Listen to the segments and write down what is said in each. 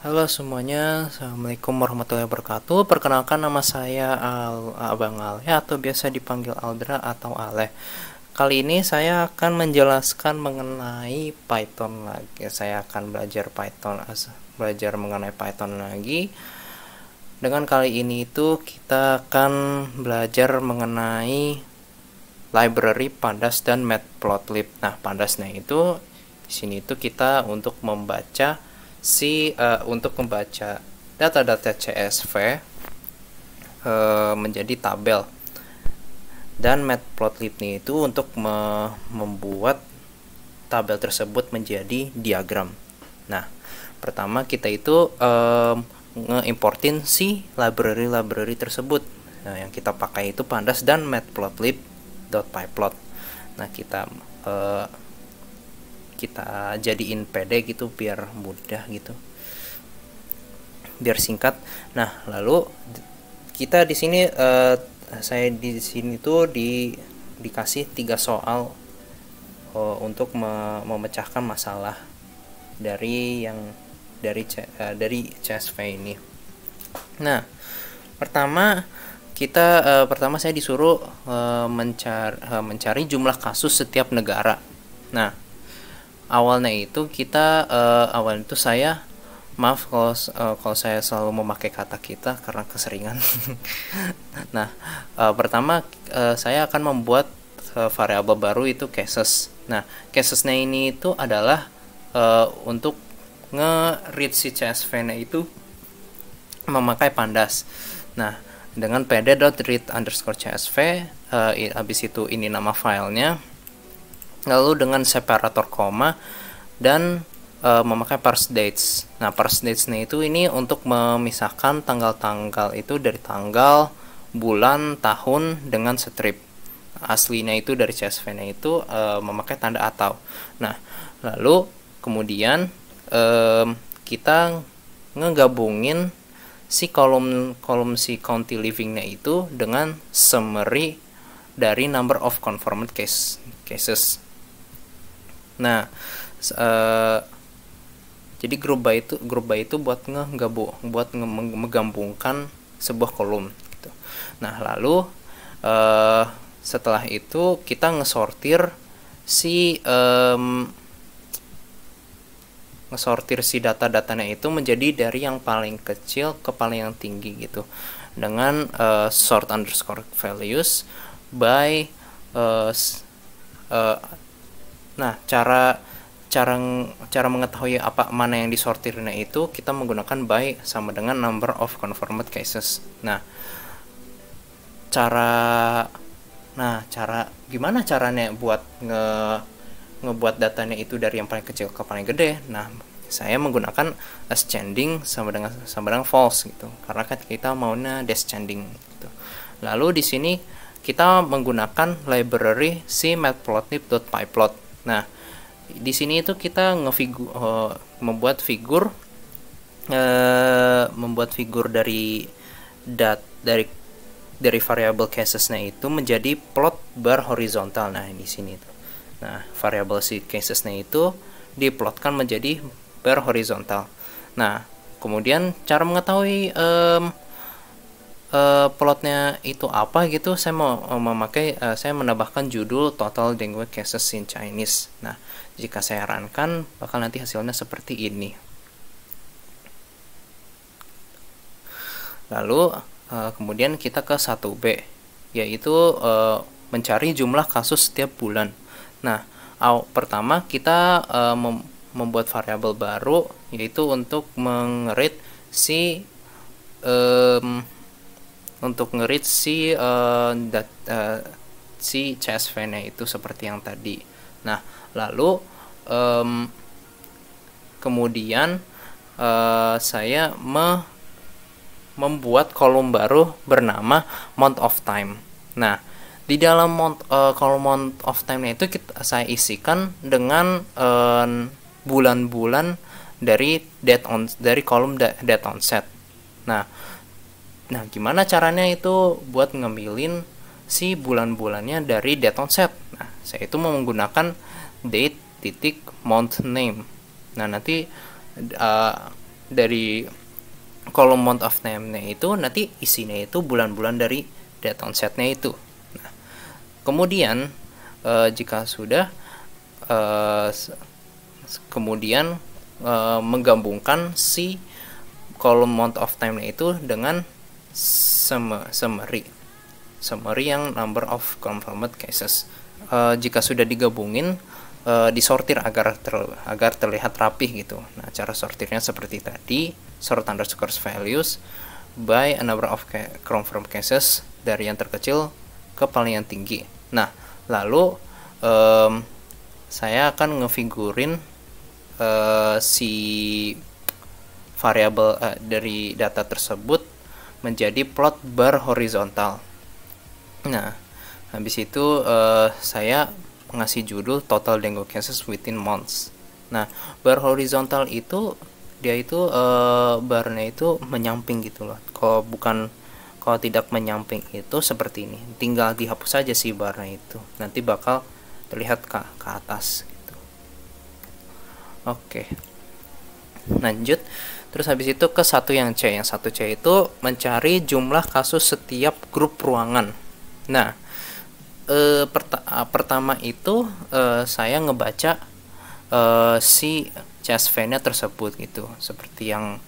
Halo semuanya, Assalamualaikum warahmatullahi wabarakatuh. Perkenalkan, nama saya Abang Ale atau biasa dipanggil Aldra atau Ale. Kali ini saya akan menjelaskan mengenai Python lagi. Saya akan belajar mengenai Python lagi. Dengan kali ini itu kita akan belajar mengenai library pandas dan matplotlib. Nah, pandasnya itu di sini itu kita untuk membaca data-data CSV menjadi tabel, dan matplotlib itu untuk membuat tabel tersebut menjadi diagram. Nah, pertama kita itu ngeimportin si library tersebut. Nah, yang kita pakai itu pandas dan matplotlib.pyplot. Nah, kita jadiin PD gitu biar mudah gitu, biar singkat. Nah, lalu kita di sini saya di sini tuh dikasih 3 soal untuk memecahkan masalah dari CSV ini. Nah, pertama saya disuruh mencari jumlah kasus setiap negara. Nah, awalnya itu saya maaf kalau saya selalu memakai kata kita karena keseringan. Nah, pertama saya akan membuat variabel baru itu cases. Nah, casesnya ini itu adalah untuk nge-read si CSV-nya itu memakai pandas. Nah, dengan pd.read_csv, habis itu ini nama filenya, lalu dengan separator koma dan memakai parse dates. Nah, parse dates-nya itu ini untuk memisahkan tanggal-tanggal itu dari tanggal, bulan, tahun dengan strip. Aslinya itu dari CSV-nya itu memakai tanda atau. Nah, lalu kemudian kita ngegabungin si kolom si county living-nya itu dengan summary dari number of confirmed cases. Nah, jadi group by itu buat menggabungkan sebuah kolom gitu. Nah, lalu setelah itu kita ngesortir si data-datanya itu menjadi dari yang paling kecil ke paling yang tinggi gitu, dengan sort underscore values by nah, cara mengetahui mana yang disortirnya itu kita menggunakan by sama dengan number of confirmed cases. Nah, gimana caranya buat ngebuat datanya itu dari yang paling kecil ke paling gede? Nah, saya menggunakan ascending sama dengan false gitu, karena kan kita maunya descending gitu. Lalu di sini kita menggunakan library si matplotlib.pyplot. Nah, di sini itu kita membuat figur dari variabel casesnya itu menjadi plot bar horizontal. Nah, di sini tuh. Nah, variabel si casesnya itu diplotkan menjadi bar horizontal. Nah, kemudian cara mengetahui plotnya itu apa gitu, saya saya menambahkan judul total dengue cases in Chinese. Nah, jika saya runkan bakal nanti hasilnya seperti ini. Lalu kemudian kita ke 1B, yaitu mencari jumlah kasus setiap bulan. Nah, pertama kita membuat variabel baru, yaitu untuk nge-read si CSV-nya itu seperti yang tadi. Nah, lalu kemudian saya membuat kolom baru bernama month of time. Nah, di dalam kolom month of time-nya itu saya isikan dengan bulan-bulan dari kolom date onset. Nah, gimana caranya itu buat ngambilin si bulan-bulannya dari date onset? Nah, saya itu menggunakan date.month name. Nah, nanti dari kolom month of time-nya itu nanti isinya itu bulan-bulan dari date onset-nya itu. Nah, kemudian jika sudah kemudian menggabungkan si kolom month of time-nya itu dengan summary yang number of confirmed cases. Jika sudah digabungin, disortir agar terlihat rapih gitu. Nah, cara sortirnya seperti tadi, sort underscore values by a number of confirmed cases, dari yang terkecil ke paling yang tinggi. Nah, lalu saya akan ngefigurin si variabel dari data tersebut menjadi plot bar horizontal. Nah, habis itu saya ngasih judul total dengue cases within months. Nah, bar horizontal itu dia itu barnya itu menyamping gitu loh. Kalau tidak menyamping itu seperti ini. Tinggal dihapus saja sih barnya itu. Nanti bakal terlihat ke atas gitu. Oke. Lanjut. Terus habis itu ke satu yang C. Yang satu C itu mencari jumlah kasus setiap grup ruangan. Nah, pertama itu saya ngebaca si CSV-nya tersebut gitu, seperti yang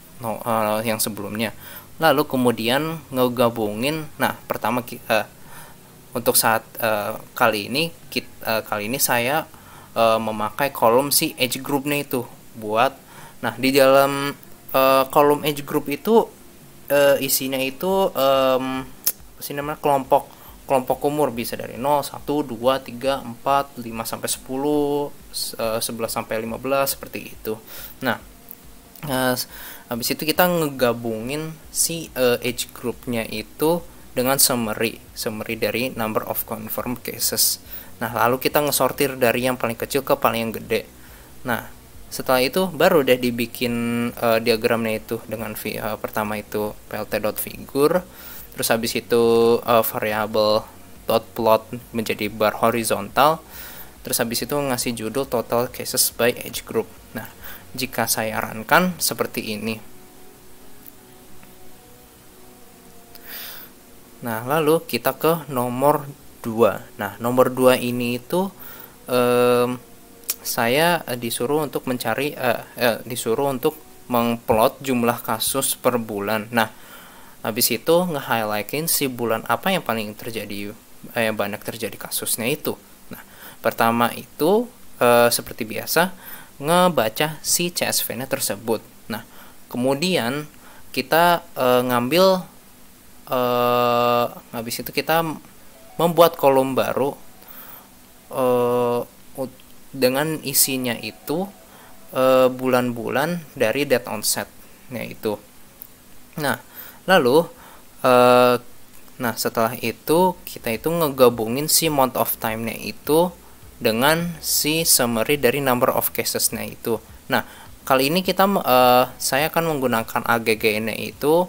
sebelumnya. Lalu kemudian ngegabungin. Nah, pertama untuk saat kali ini saya memakai kolom si age group-nya itu buat. Nah, di dalam kolom age group itu isinya itu kelompok umur, bisa dari 0, 1, 2, 3, 4, 5 sampai 10, 11 sampai 15 seperti itu. Nah, habis itu kita ngegabungin si age group-nya itu dengan summary dari number of confirmed cases. Nah, lalu kita ngesortir dari yang paling kecil ke paling yang gede. Nah, setelah itu baru deh dibikin diagramnya itu dengan pertama itu plt.figure, terus habis itu variable .plot menjadi bar horizontal, terus habis itu ngasih judul total cases by age group. Nah, jika saya runkan seperti ini. Nah, lalu kita ke nomor 2. Nah, nomor 2 ini itu saya disuruh untuk mengplot jumlah kasus per bulan. Nah, habis itu nge-highlightin si bulan apa yang paling banyak terjadi kasusnya itu. Nah, pertama itu seperti biasa ngebaca si CSV-nya tersebut. Nah, kemudian kita ngambil habis itu kita membuat kolom baru dengan isinya itu bulan-bulan dari date onset-nya itu. Nah, lalu setelah itu kita itu ngegabungin si month of time-nya itu dengan si summary dari number of cases-nya itu. Nah, kali ini saya akan menggunakan AGGN-nya itu.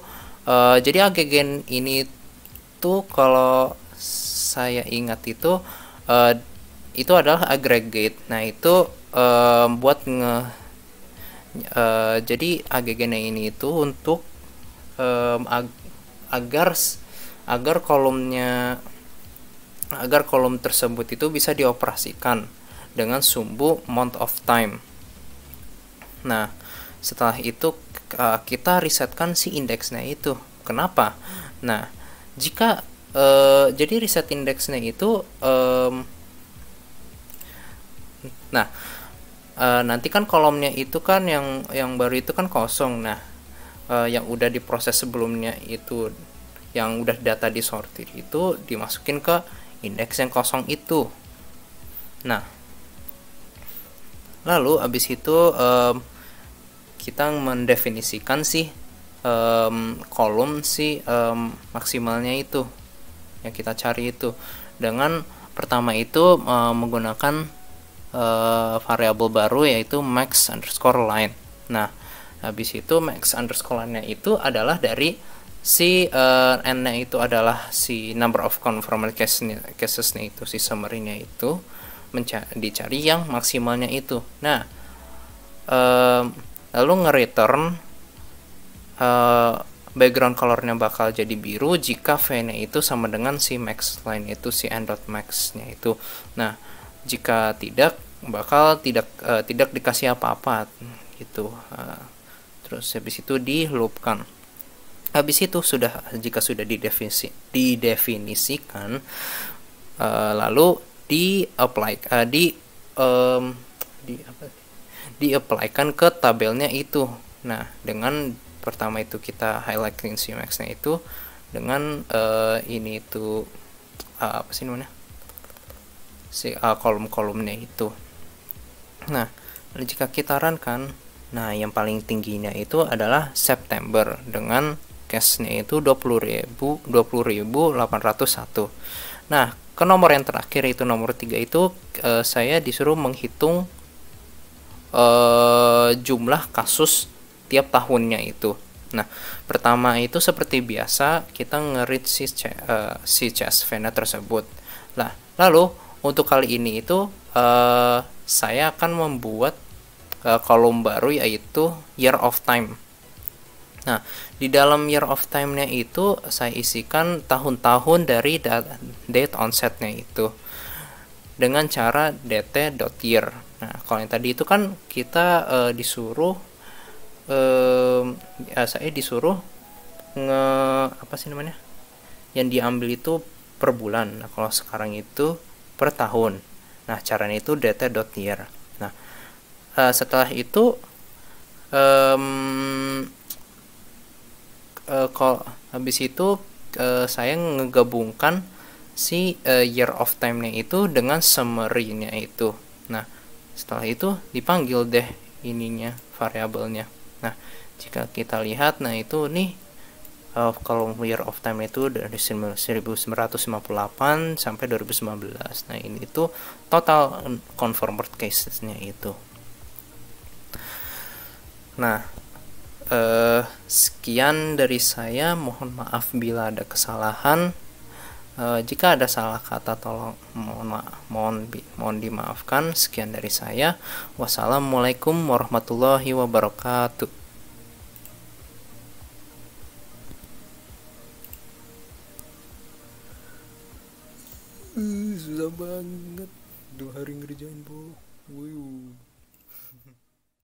Jadi AGGN ini tuh kalau saya ingat itu adalah aggregate. Nah, itu jadi AGGN ini itu untuk agar kolom tersebut itu bisa dioperasikan dengan sumbu month of time. Nah, setelah itu kita risetkan si indeksnya itu. Kenapa? Nah, jika jadi riset indeksnya itu nanti kan kolomnya itu kan yang baru itu kan kosong. Nah, yang udah diproses sebelumnya itu, yang udah data disortir itu dimasukin ke indeks yang kosong itu. Nah, lalu abis itu kita mendefinisikan si kolom si maksimalnya itu yang kita cari itu dengan pertama itu menggunakan variabel baru yaitu max underscore line. Nah, habis itu max underscore line-nya itu adalah dari si n-nya itu adalah si number of confirmed cases-nya itu, si summary-nya itu dicari yang maksimalnya itu. Nah, lalu nge-return uh, background colornya bakal jadi biru jika v-nya itu sama dengan si max line itu, si n.max-nya itu. Nah, jika tidak, bakal tidak dikasih apa-apa gitu. Terus habis itu di loopkan. Habis itu jika sudah didefinisikan, lalu di-apply-kan ke tabelnya itu. Nah, dengan pertama itu kita highlightin si max-nya itu dengan ini itu apa sih namanya? Si kolom-kolomnya itu. Nah, jika kita run-kan, nah yang paling tingginya itu adalah September dengan cash-nya itu 20.801. Nah, ke nomor yang terakhir itu nomor 3 itu saya disuruh menghitung jumlah kasus tiap tahunnya itu. Nah, pertama itu seperti biasa kita nge-read si CSV-nya tersebut. Nah, lalu untuk kali ini itu saya akan membuat kolom baru yaitu year of time. Nah, di dalam year of time-nya itu saya isikan tahun-tahun dari date onset-nya itu dengan cara dt.year. Nah, kalau yang tadi itu kan kita disuruh saya disuruh apa sih namanya? Yang diambil itu per bulan. Nah, kalau sekarang itu per tahun. Nah, caranya itu dt.year. Nah, setelah itu kalau habis itu saya ngegabungkan si year of time-nya itu dengan summary-nya itu. Nah, setelah itu dipanggil deh ininya, variabelnya. Nah, jika kita lihat, nah itu nih kalau year of time itu dari 1958 sampai 2019. Nah, ini itu total confirmed cases-nya itu. Nah, sekian dari saya, mohon maaf bila ada kesalahan. Jika ada salah kata tolong mohon dimaafkan. Sekian dari saya. Wassalamualaikum warahmatullahi wabarakatuh. Susah banget 2 hari ngerjain, Bu.